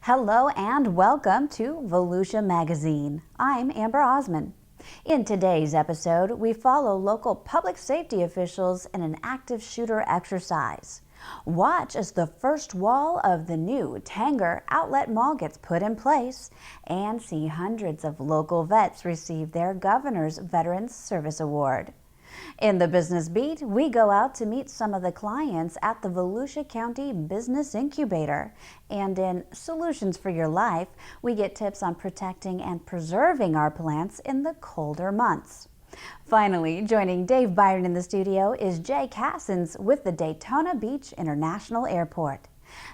Hello and welcome to Volusia Magazine. I'm Amber Osman. In today's episode, we follow local public safety officials in an active shooter exercise. Watch as the first wall of the new Tanger Outlet Mall gets put in place and see hundreds of local vets receive their Governor's Veterans Service Award. In the Business Beat, we go out to meet some of the clients at the Volusia County Business Incubator. And in Solutions for Your Life, we get tips on protecting and preserving our plants in the colder months. Finally, joining Dave Byron in the studio is Jay Cassens with the Daytona Beach International Airport.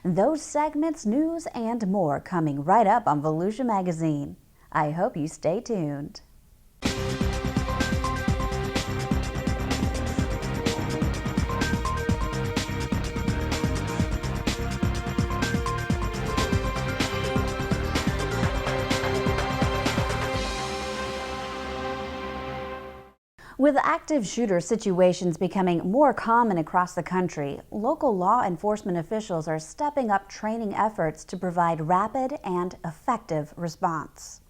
Those segments, news, and more coming right up on Volusia Magazine. I hope you stay tuned. With active shooter situations becoming more common across the country, local law enforcement officials are stepping up training efforts to provide rapid and effective response.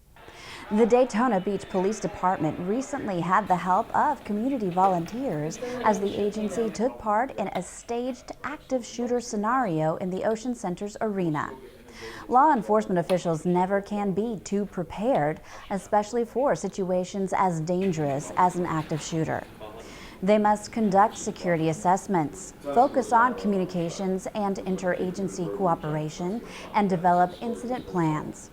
The Daytona Beach Police Department recently had the help of community volunteers as the agency took part in a staged active shooter scenario in the Ocean Center's arena. Law enforcement officials never can be too prepared, especially for situations as dangerous as an active shooter. They must conduct security assessments, focus on communications and interagency cooperation, and develop incident plans.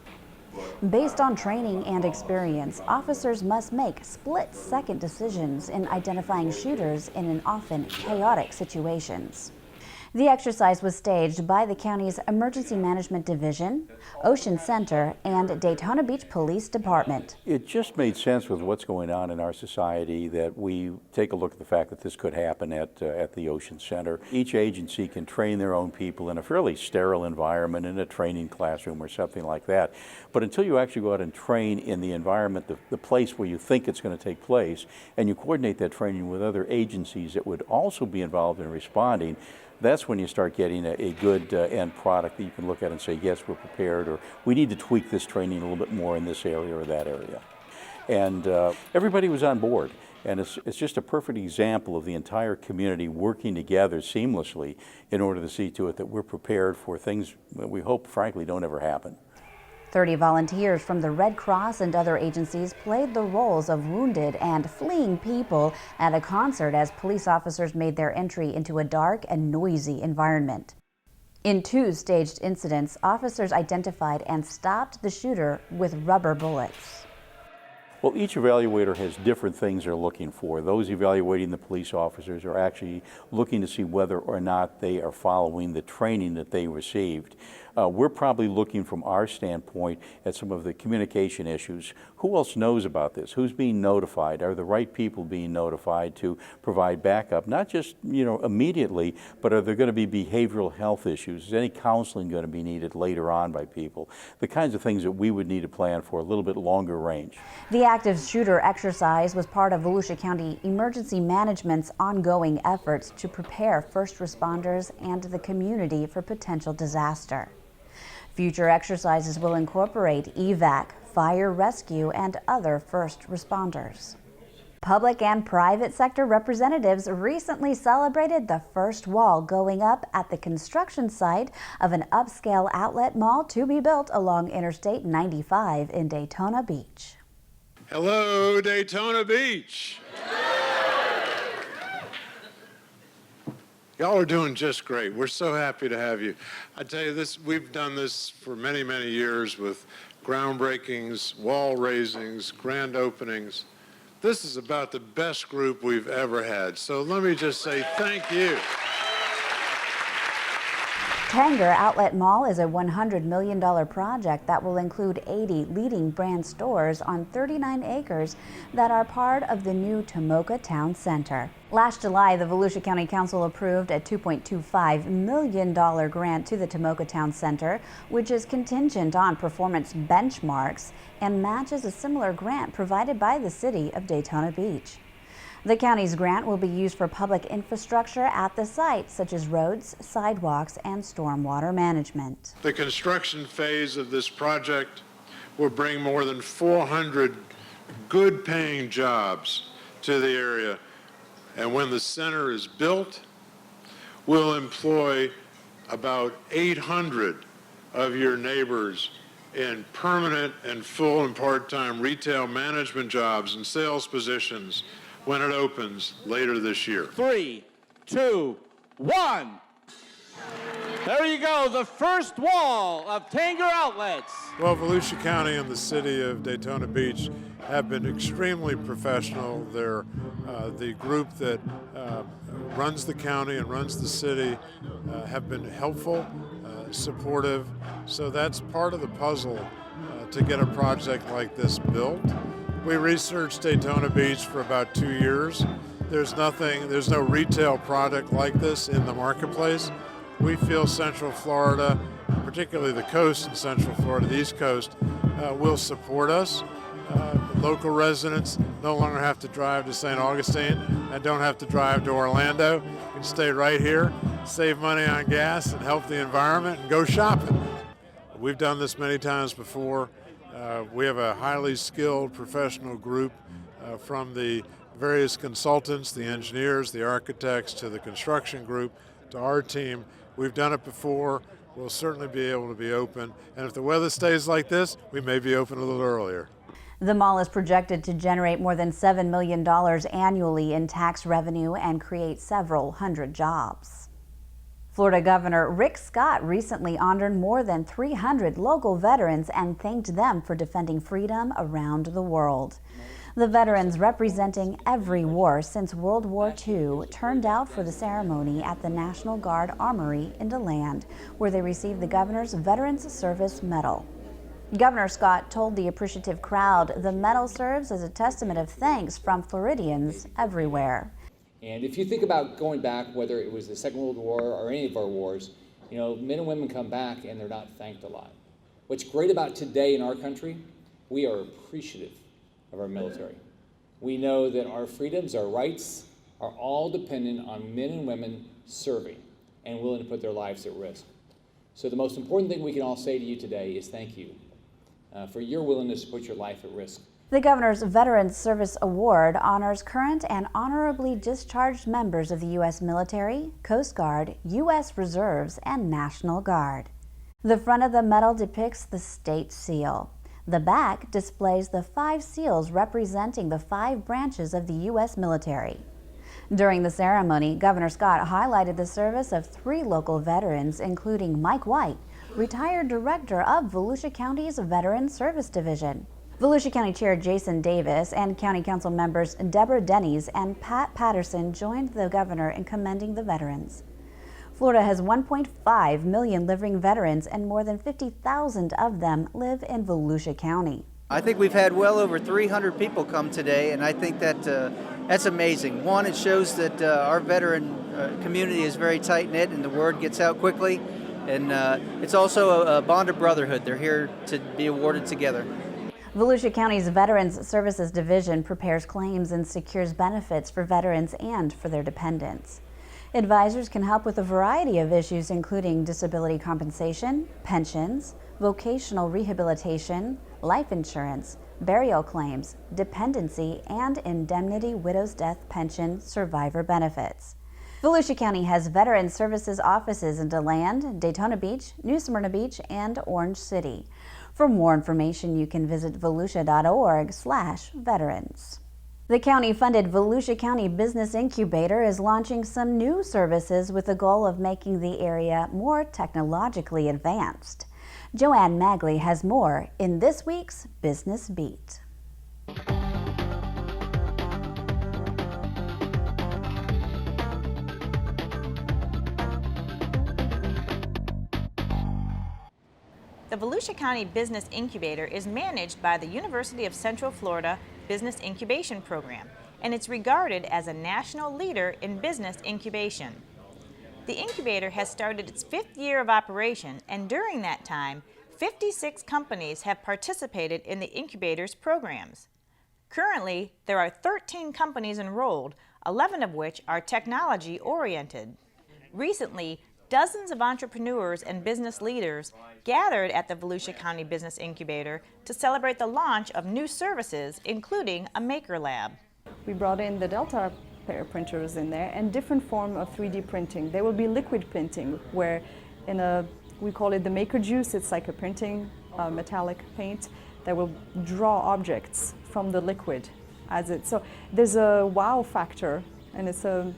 Based on training and experience, officers must make split-second decisions in identifying shooters in an often chaotic situations. The exercise was staged by the county's Emergency Management Division, Ocean Center, and Daytona Beach Police Department. It just made sense with what's going on in our society that we take a look at the fact that this could happen at the Ocean Center. Each agency can train their own people in a fairly sterile environment, in a training classroom or something like that. But until you actually go out and train in the environment, the place where you think it's going to take place, and you coordinate that training with other agencies that would also be involved in responding, that's when you start getting a good end product that you can look at and say, yes, we're prepared, or we need to tweak this training a little bit more in this area or that area. And everybody was on board. And it's just a perfect example of the entire community working together seamlessly in order to see to it that we're prepared for things that we hope, frankly, don't ever happen. 30 volunteers from the Red Cross and other agencies played the roles of wounded and fleeing people at a concert as police officers made their entry into a dark and noisy environment. In two staged incidents, officers identified and stopped the shooter with rubber bullets. Well, each evaluator has different things they're looking for. Those evaluating the police officers are actually looking to see whether or not they are following the training that they received. We're probably looking from our standpoint at some of the communication issues. Who else knows about this? Who's being notified? Are the right people being notified to provide backup? Not just, immediately, but are there going to be behavioral health issues? Is any counseling going to be needed later on by people? The kinds of things that we would need to plan for a little bit longer range. The active shooter exercise was part of Volusia County Emergency Management's ongoing efforts to prepare first responders and the community for potential disaster. Future exercises will incorporate evac, fire rescue, and other first responders. Public and private sector representatives recently celebrated the first wall going up at the construction site of an upscale outlet mall to be built along Interstate 95 in Daytona Beach. Hello, Daytona Beach. Y'all are doing just great. We're so happy to have you. I tell you this, we've done this for many, many years with groundbreakings, wall raisings, grand openings. This is about the best group we've ever had. So let me just say thank you. Tanger Outlet Mall is a $100 million project that will include 80 leading brand stores on 39 acres that are part of the new Tomoka Town Center. Last July, the Volusia County Council approved a $2.25 million grant to the Tomoka Town Center, which is contingent on performance benchmarks and matches a similar grant provided by the city of Daytona Beach. The county's grant will be used for public infrastructure at the site, such as roads, sidewalks, and stormwater management. The construction phase of this project will bring more than 400 good-paying jobs to the area. And when the center is built, we'll employ about 800 of your neighbors in permanent and full and part-time retail management jobs and sales positions when it opens later this year. 3, 2, 1. There you go, the first wall of Tanger Outlets. Well, Volusia County and the city of Daytona Beach have been extremely professional. They're the group that runs the county and runs the city have been helpful, supportive. So that's part of the puzzle to get a project like this built. We researched Daytona Beach for about 2 years. There's no retail product like this in the marketplace. We feel Central Florida, particularly the coast in Central Florida, the East Coast, will support us. Local residents no longer have to drive to St. Augustine and don't have to drive to Orlando. You can stay right here, save money on gas, and help the environment and go shopping. We've done this many times before. We have a highly skilled professional group from the various consultants, the engineers, the architects, to the construction group, to our team. We've done it before. We'll certainly be able to be open. And if the weather stays like this, we may be open a little earlier. The mall is projected to generate more than $7 million annually in tax revenue and create several hundred jobs. Florida Governor Rick Scott recently honored more than 300 local veterans and thanked them for defending freedom around the world. The veterans, representing every war since World War II, turned out for the ceremony at the National Guard Armory in DeLand, where they received the governor's Veterans Service Medal. Governor Scott told the appreciative crowd the medal serves as a testament of thanks from Floridians everywhere. And if you think about going back, whether it was the Second World War or any of our wars, you know, men and women come back and they're not thanked a lot. What's great about today in our country, we are appreciative of our military. We know that our freedoms, our rights are all dependent on men and women serving and willing to put their lives at risk. So the most important thing we can all say to you today is thank you for your willingness to put your life at risk. The governor's Veterans Service Award honors current and honorably discharged members of the U.S. military, Coast Guard, U.S. Reserves, and National Guard. The front of the medal depicts the state seal. The back displays the 5 seals representing the 5 branches of the U.S. military. During the ceremony, Governor Scott highlighted the service of 3 local veterans, including Mike White, retired director of Volusia County's Veterans Service Division. Volusia County Chair Jason Davis and County Council members Deborah Denny's and Pat Patterson joined the governor in commending the veterans. Florida has 1.5 million living veterans, and more than 50,000 of them live in Volusia County. I think we've had well over 300 people come today, and I think that that's amazing. One, it shows that our veteran community is very tight-knit and the word gets out quickly, and it's also a bond of brotherhood. They're here to be awarded together. Volusia County's Veterans Services Division prepares claims and secures benefits for veterans and for their dependents. Advisors can help with a variety of issues, including disability compensation, pensions, vocational rehabilitation, life insurance, burial claims, dependency, and indemnity widow's death pension survivor benefits. Volusia County has Veterans Services offices in DeLand, Daytona Beach, New Smyrna Beach, and Orange City. For more information, you can visit volusia.org/veterans. The county-funded Volusia County Business Incubator is launching some new services with the goal of making the area more technologically advanced. Joanne Magley has more in this week's Business Beat. The Volusia County Business Incubator is managed by the University of Central Florida Business Incubation Program, and it's regarded as a national leader in business incubation. The incubator has started its 5th year of operation, and during that time, 56 companies have participated in the incubator's programs. Currently, there are 13 companies enrolled, 11 of which are technology-oriented. Recently, dozens of entrepreneurs and business leaders gathered at the Volusia County Business Incubator to celebrate the launch of new services, including a Maker Lab. We brought in the Delta printers in there and different form of 3D printing. There will be liquid printing where we call it the Maker Juice. It's like a printing metallic paint that will draw objects from the liquid as it. So there's a wow factor, and it's a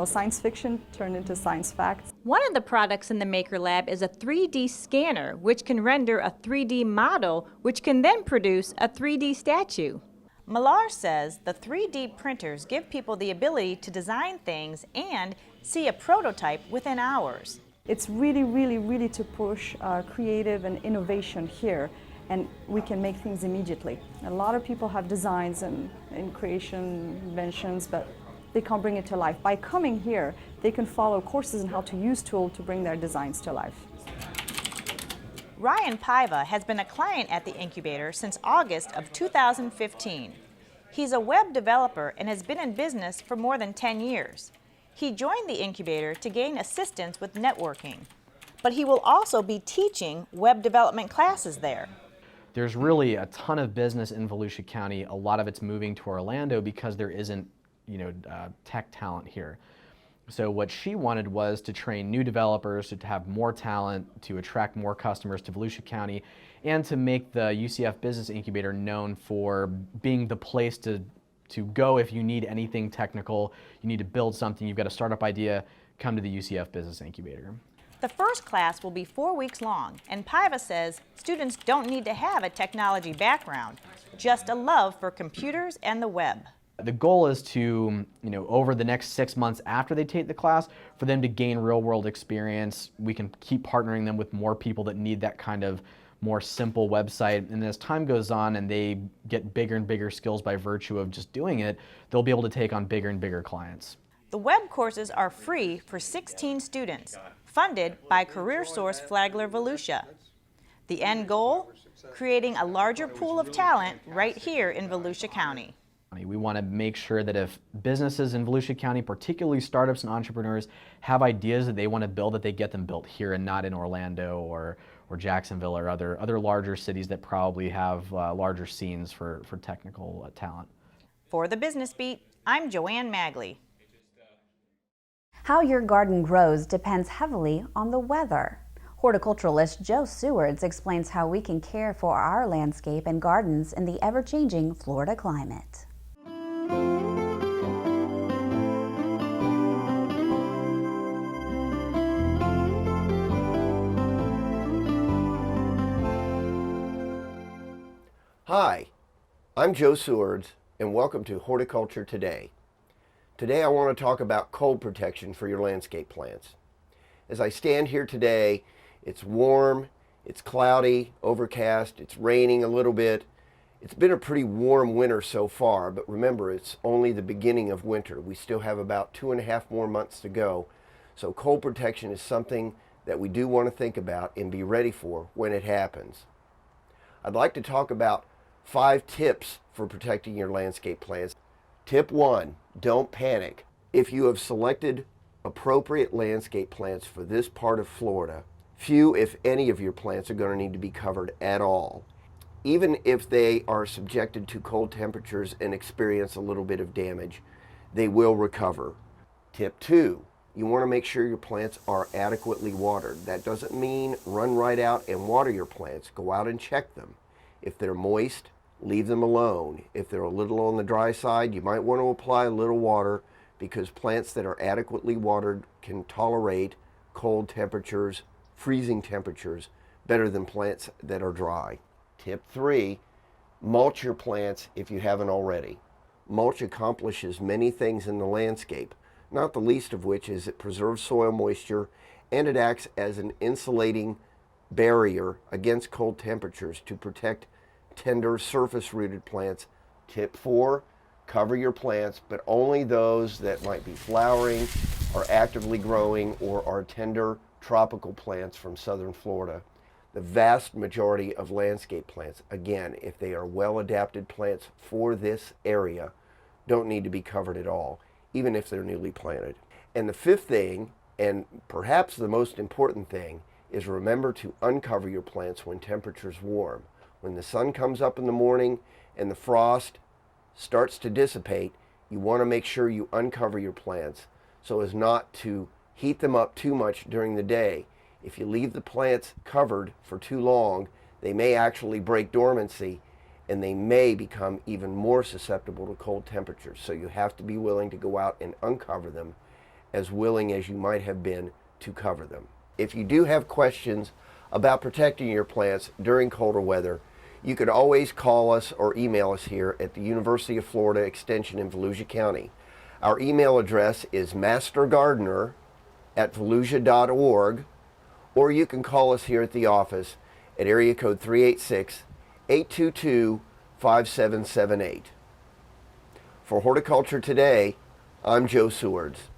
science fiction turned into science fact. One of the products in the Maker Lab is a 3D scanner, which can render a 3D model, which can then produce a 3D statue. Millar says the 3D printers give people the ability to design things and see a prototype within hours. It's really to push creative and innovation here, and we can make things immediately. A lot of people have designs and creation inventions, but they can't bring it to life. By coming here, they can follow courses on how to use tools to bring their designs to life. Ryan Paiva has been a client at the incubator since August of 2015. He's a web developer and has been in business for more than 10 years. He joined the incubator to gain assistance with networking, but he will also be teaching web development classes there. There's really a ton of business in Volusia County. A lot of it's moving to Orlando because there isn't tech talent here. So what she wanted was to train new developers, to have more talent, to attract more customers to Volusia County, and to make the UCF Business Incubator known for being the place to go if you need anything technical, you need to build something, you've got a startup idea, come to the UCF Business Incubator. The first class will be 4 weeks long, and Paiva says students don't need to have a technology background, just a love for computers and the web. The goal is to, over the next 6 months after they take the class, for them to gain real-world experience. We can keep partnering them with more people that need that kind of more simple website. And as time goes on and they get bigger and bigger skills by virtue of just doing it, they'll be able to take on bigger and bigger clients. The web courses are free for 16 students, funded by CareerSource Flagler Volusia. The end goal? Creating a larger pool of talent right here in Volusia County. We want to make sure that if businesses in Volusia County, particularly startups and entrepreneurs, have ideas that they want to build, that they get them built here and not in Orlando or Jacksonville or other larger cities that probably have larger scenes for technical talent. For the Business Beat, I'm Joanne Magley. How your garden grows depends heavily on the weather. Horticulturalist Joe Sewards explains how we can care for our landscape and gardens in the ever-changing Florida climate. Hi, I'm Joe Sewards, and welcome to Horticulture Today. Today I want to talk about cold protection for your landscape plants. As I stand here today, it's warm, it's cloudy, overcast, it's raining a little bit. It's been a pretty warm winter so far, but remember, it's only the beginning of winter. We still have about 2.5 more months to go. So cold protection is something that we do want to think about and be ready for when it happens. I'd like to talk about 5 tips for protecting your landscape plants. Tip 1, don't panic. If you have selected appropriate landscape plants for this part of Florida, few, if any, of your plants are going to need to be covered at all. Even if they are subjected to cold temperatures and experience a little bit of damage, they will recover. Tip 2, you want to make sure your plants are adequately watered. That doesn't mean run right out and water your plants. Go out and check them. If they're moist, leave them alone. If they're a little on the dry side, you might want to apply a little water, because plants that are adequately watered can tolerate cold temperatures, freezing temperatures, better than plants that are dry. Tip 3, mulch your plants if you haven't already. Mulch accomplishes many things in the landscape, not the least of which is it preserves soil moisture and it acts as an insulating barrier against cold temperatures to protect tender surface-rooted plants. Tip 4, cover your plants, but only those that might be flowering, are actively growing, or are tender tropical plants from southern Florida. The vast majority of landscape plants, again, if they are well-adapted plants for this area, don't need to be covered at all, even if they're newly planted. And the fifth thing, and perhaps the most important thing, is remember to uncover your plants when temperature's warm. When the sun comes up in the morning and the frost starts to dissipate, you want to make sure you uncover your plants so as not to heat them up too much during the day. If you leave the plants covered for too long, they may actually break dormancy and they may become even more susceptible to cold temperatures. So you have to be willing to go out and uncover them, as willing as you might have been to cover them. If you do have questions about protecting your plants during colder weather, you could always call us or email us here at the University of Florida Extension in Volusia County. Our email address is mastergardener@volusia.org, or you can call us here at the office at area code 386-822-5778. For Horticulture Today, I'm Joe Swords.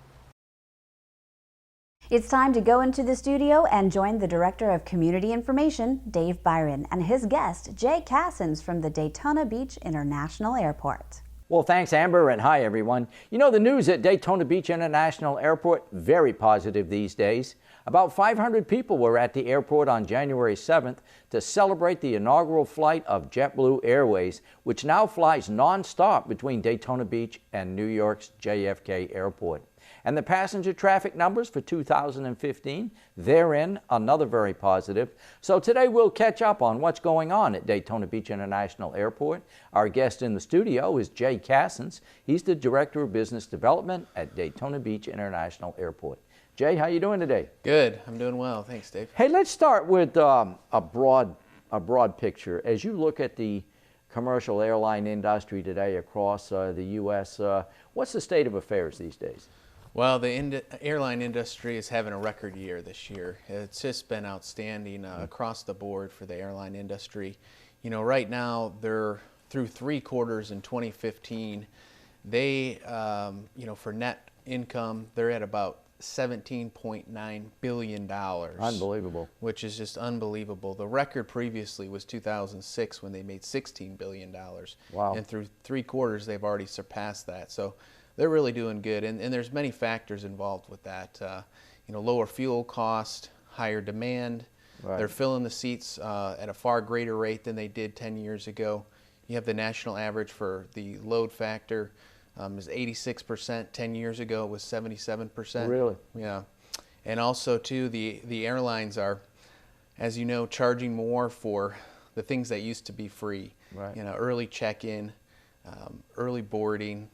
It's time to go into the studio and join the Director of Community Information, Dave Byron, and his guest, Jay Cassens from the Daytona Beach International Airport. Well, thanks, Amber, and hi, everyone. You know, the news at Daytona Beach International Airport, very positive these days. About 500 people were at the airport on January 7th to celebrate the inaugural flight of JetBlue Airways, which now flies nonstop between Daytona Beach and New York's JFK Airport. And the passenger traffic numbers for 2015, therein another very positive. So today we'll catch up on what's going on at Daytona Beach International Airport. Our guest in the studio is Jay Cassens. He's the Director of Business Development at Daytona Beach International Airport. Jay, how you doing today? Good. I'm doing well. Thanks, Dave. Hey, let's start with a broad picture. As you look at the commercial airline industry today across the U.S., what's the state of affairs these days? Well, the airline industry is having a record year this year. It's just been outstanding across the board for the airline industry. You know, right now they're through 3 quarters in 2015. They, you know, for net income, they're at about $17.9 billion. Unbelievable. Which is just unbelievable. The record previously was 2006 when they made $16 billion. Wow. And through 3 quarters, they've already surpassed that. So they're really doing good. And there's many factors involved with that. You know, lower fuel cost, higher demand. Right. They're filling the seats at a far greater rate than they did 10 years ago. You have the national average for the load factor is 86%. 10 years ago it was 77%. Really? Yeah. And also too, the airlines are, as you know, charging more for the things that used to be free. Right. You know, early check-in, early boarding,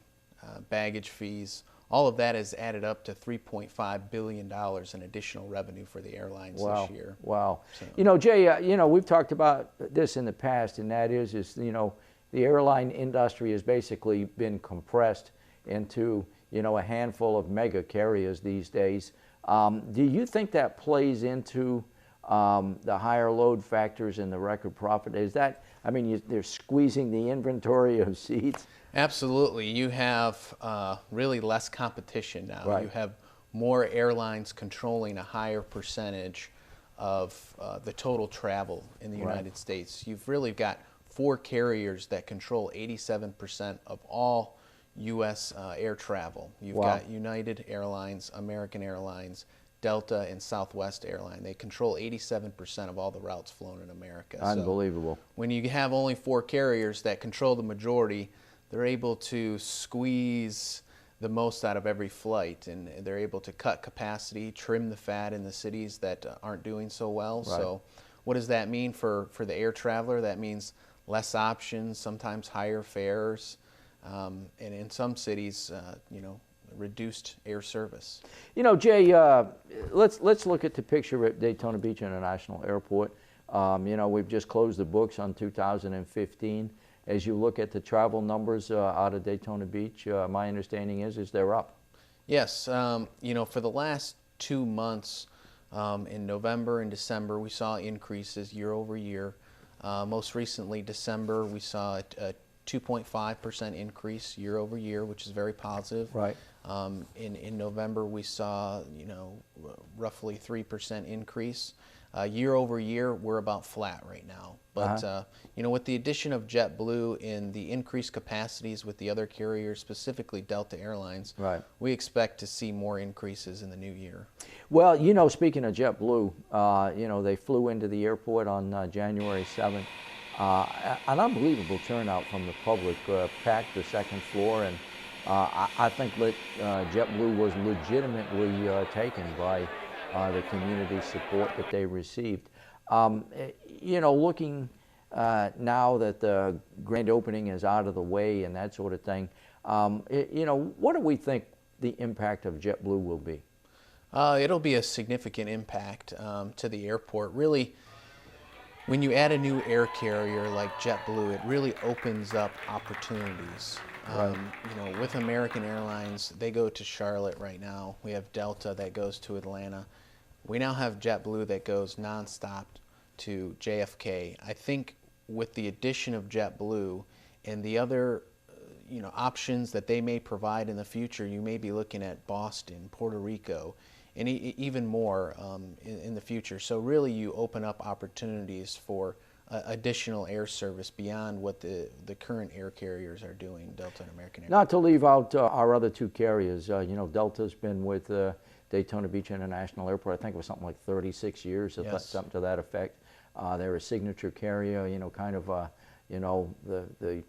baggage fees. All of that has added up to $3.5 billion in additional revenue for the airlines this year. Wow. So. You know, Jay, you know, we've talked about this in the past, and that is, you know, the airline industry has basically been compressed into, you know, a handful of mega carriers these days. Do you think that plays into the higher load factors and the record profit? Is that, I mean, they're squeezing the inventory of seats? Absolutely. You have really less competition now. Right. You have more airlines controlling a higher percentage of the total travel in the United States. You've really got 4 carriers that control 87% of all U.S. air travel. You've got United Airlines, American Airlines, Delta, and Southwest Airline. They control 87% of all the routes flown in America. Unbelievable. So when you have only 4 carriers that control the majority, they're able to squeeze the most out of every flight, and they're able to cut capacity, trim the fat in the cities that aren't doing so well. Right. So what does that mean for the air traveler? That means less options, sometimes higher fares, and in some cities, you know, reduced air service. You know, Jay, let's look at the picture at Daytona Beach International Airport. You know, we've just closed the books on 2015. As you look at the travel numbers out of Daytona Beach, my understanding is they're up. Yes, you know, for the last 2 months, in November and December, we saw increases year over year. Most recently, December, we saw a 2.5% increase year over year, which is very positive. Right. In November, we saw, you know, roughly 3% increase. Year over year, we're about flat right now. But you know, with the addition of JetBlue and the increased capacities with the other carriers, specifically Delta Airlines, we expect to see more increases in the new year. Well, you know, speaking of JetBlue, you know, they flew into the airport on January 7th. An unbelievable turnout from the public, packed the second floor, and I think that JetBlue was legitimately taken by the community support that they received. You know, looking now that the grand opening is out of the way and that sort of thing, you know, what do we think the impact of JetBlue will be? It'll be a significant impact to the airport. Really, when you add a new air carrier like JetBlue, it really opens up opportunities. You know, with American Airlines, they go to Charlotte right now. We have Delta that goes to Atlanta. We now have JetBlue that goes nonstop to JFK. I think with the addition of JetBlue and the other you know, options that they may provide in the future, you may be looking at Boston, Puerto Rico, and even more in the future. So really you open up opportunities for additional air service beyond what the current air carriers are doing, Delta and American Airlines. Not to leave out our other two carriers. You know, Delta's been with Daytona Beach International Airport, I think it was something like 36 years, something to that effect. They're a signature carrier, you know, kind of, you know, the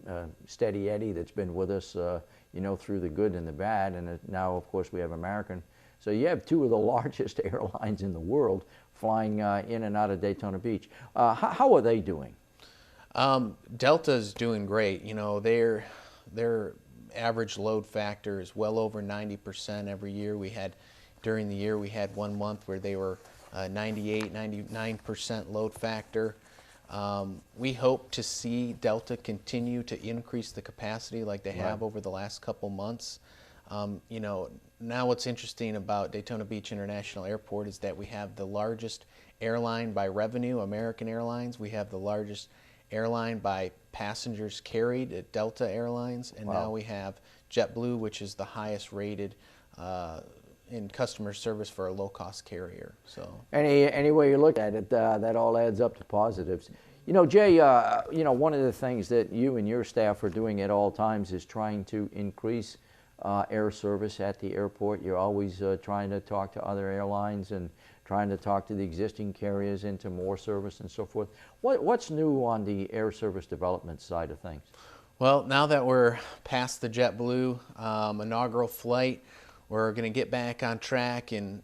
steady Eddie that's been with us, you know, through the good and the bad. And now, of course, we have American. So you have two of the largest airlines in the world flying in and out of Daytona Beach. How are they doing? Delta's doing great. You know, their average load factor is well over 90% every year. During the year, we had 1 month where they were 98, 99% load factor. We hope to see Delta continue to increase the capacity like they have over the last couple months. You know, now what's interesting about Daytona Beach International Airport is that we have the largest airline by revenue, American Airlines. We have the largest airline by passengers carried at Delta Airlines. And now we have JetBlue, which is the highest rated in customer service for a low-cost carrier. So any way you look at it, that all adds up to positives. You know, Jay, you know, one of the things that you and your staff are doing at all times is trying to increase air service at the airport. You're always trying to talk to other airlines and trying to talk to the existing carriers into more service and so forth. What's new on the air service development side of things? Well, now that we're past the JetBlue inaugural flight, we're going to get back on track and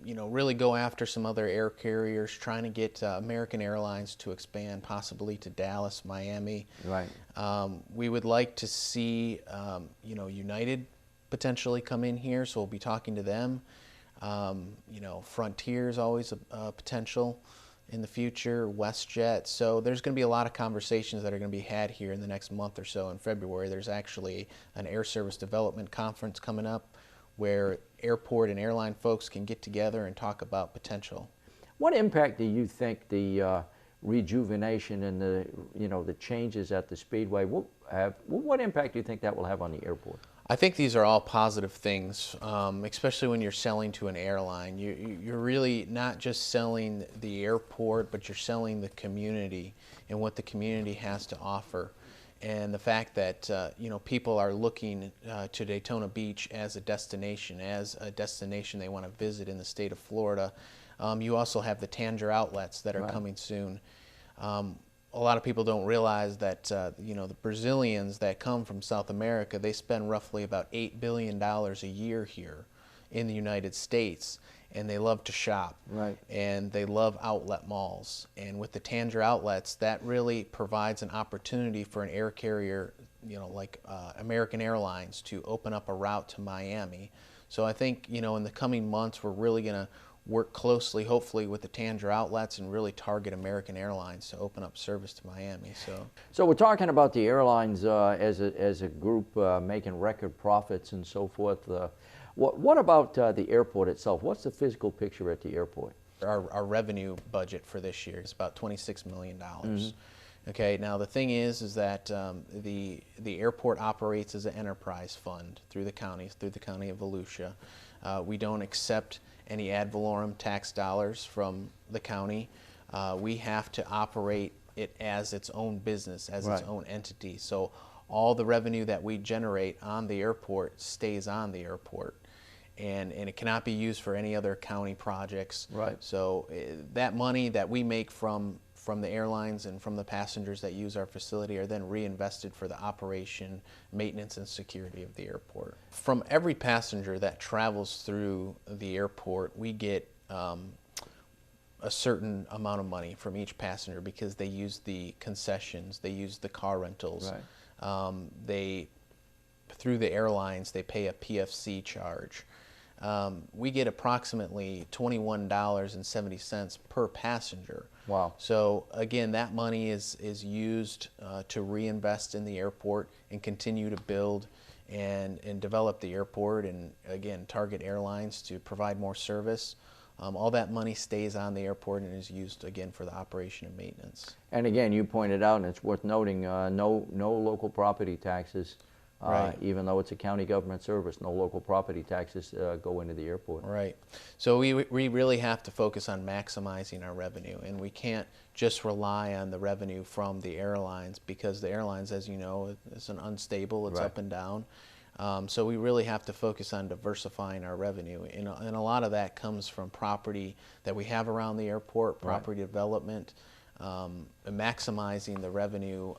you know, really go after some other air carriers, trying to get American Airlines to expand possibly to Dallas, Miami. Right. We would like to see you know, United potentially come in here, so we'll be talking to them. You know, Frontier is always a potential in the future, WestJet. So there's going to be a lot of conversations that are going to be had here in the next month or so. In February, there's actually an air service development conference coming up where airport and airline folks can get together and talk about potential. What impact do you think the rejuvenation and the, you know, the changes at the Speedway will have? What impact do you think that will have on the airport? I think these are all positive things, especially when you're selling to an airline. You're really not just selling the airport, but you're selling the community and what the community has to offer. And the fact that you know, people are looking to Daytona Beach as a destination they want to visit in the state of Florida. You also have the Tanger Outlets that are coming soon. A lot of people don't realize that you know, the Brazilians that come from South America, they spend roughly about $8 billion a year here in the United States. And they love to shop, and they love outlet malls. And with the Tanger Outlets, that really provides an opportunity for an air carrier, you know, like American Airlines, to open up a route to Miami. So I think, you know, in the coming months, we're really going to work closely, hopefully, with the Tanger Outlets and really target American Airlines to open up service to Miami. So we're talking about the airlines as a group making record profits and so forth. What about the airport itself? What's the physical picture at the airport? Our revenue budget for this year is about $26 million. Okay, now the thing is that the airport operates as an enterprise fund through the county of Volusia. We don't accept any ad valorem tax dollars from the county. We have to operate it as its own business, as its own entity. So all the revenue that we generate on the airport stays on the airport. And it cannot be used for any other county projects. Right. So that money that we make from the airlines and from the passengers that use our facility are then reinvested for the operation, maintenance, and security of the airport. From every passenger that travels through the airport, we get a certain amount of money from each passenger because they use the concessions, they use the car rentals. Right. Through the airlines, they pay a PFC charge. We get approximately $21.70 per passenger. Wow. So again, that money is used to reinvest in the airport and continue to build and develop the airport, and again, target airlines to provide more service. All that money stays on the airport and is used again for the operation and maintenance. And again, you pointed out, and it's worth noting, no local property taxes. Right. Even though it's a county government service, no local property taxes go into the airport. Right. So we really have to focus on maximizing our revenue, and we can't just rely on the revenue from the airlines, because the airlines, as you know, it's an unstable, it's up and down. So we really have to focus on diversifying our revenue, and a lot of that comes from property that we have around the airport, property development, maximizing the revenue,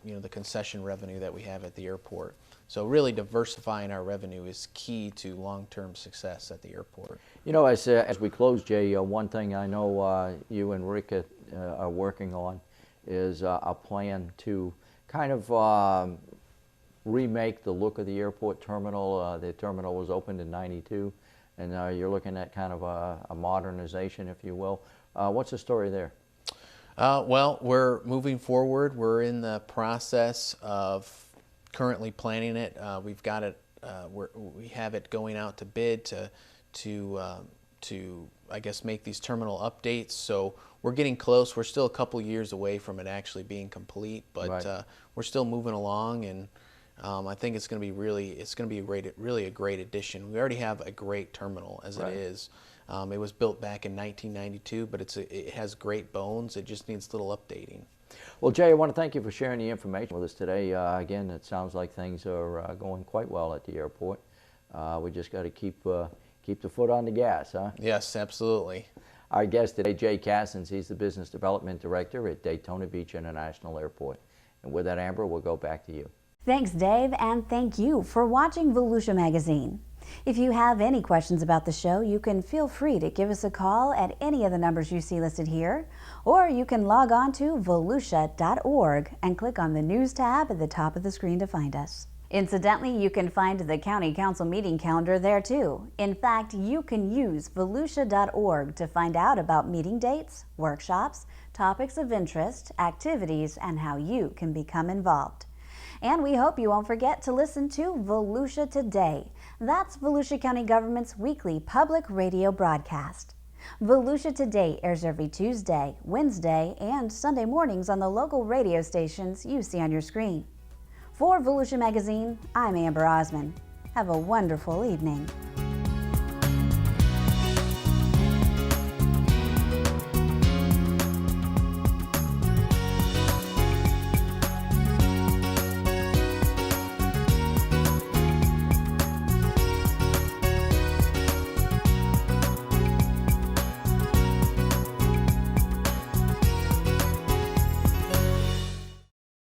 the concession revenue that we have at the airport. So really diversifying our revenue is key to long-term success at the airport. You know, as we close, Jay, one thing I know you and Rick are working on is a plan to kind of remake the look of the airport terminal. The terminal was opened in '92, and you're looking at kind of a modernization, if you will. What's the story there? Well, we're moving forward. We're in the process of currently planning it. We've got it. We have it going out to bid to I guess make these terminal updates. So we're getting close. We're still a couple years away from it actually being complete, but we're still moving along, and I think it's going to be really a great addition. We already have a great terminal as it is. It was built back in 1992, but it has great bones. It just needs a little updating. Well, Jay, I want to thank you for sharing the information with us today. Again, it sounds like things are going quite well at the airport. We just got to keep the foot on the gas, huh? Yes, absolutely. Our guest today, Jay Cassens. He's the Business Development Director at Daytona Beach International Airport. And with that, Amber, we'll go back to you. Thanks, Dave, and thank you for watching Volusia Magazine. If you have any questions about the show, you can feel free to give us a call at any of the numbers you see listed here, or you can log on to volusia.org and click on the News tab at the top of the screen to find us. Incidentally, you can find the County Council meeting calendar there too. In fact, you can use volusia.org to find out about meeting dates, workshops, topics of interest, activities, and how you can become involved. And we hope you won't forget to listen to Volusia Today. That's Volusia County Government's weekly public radio broadcast. Volusia Today airs every Tuesday, Wednesday, and Sunday mornings on the local radio stations you see on your screen. For Volusia Magazine, I'm Amber Osman. Have a wonderful evening.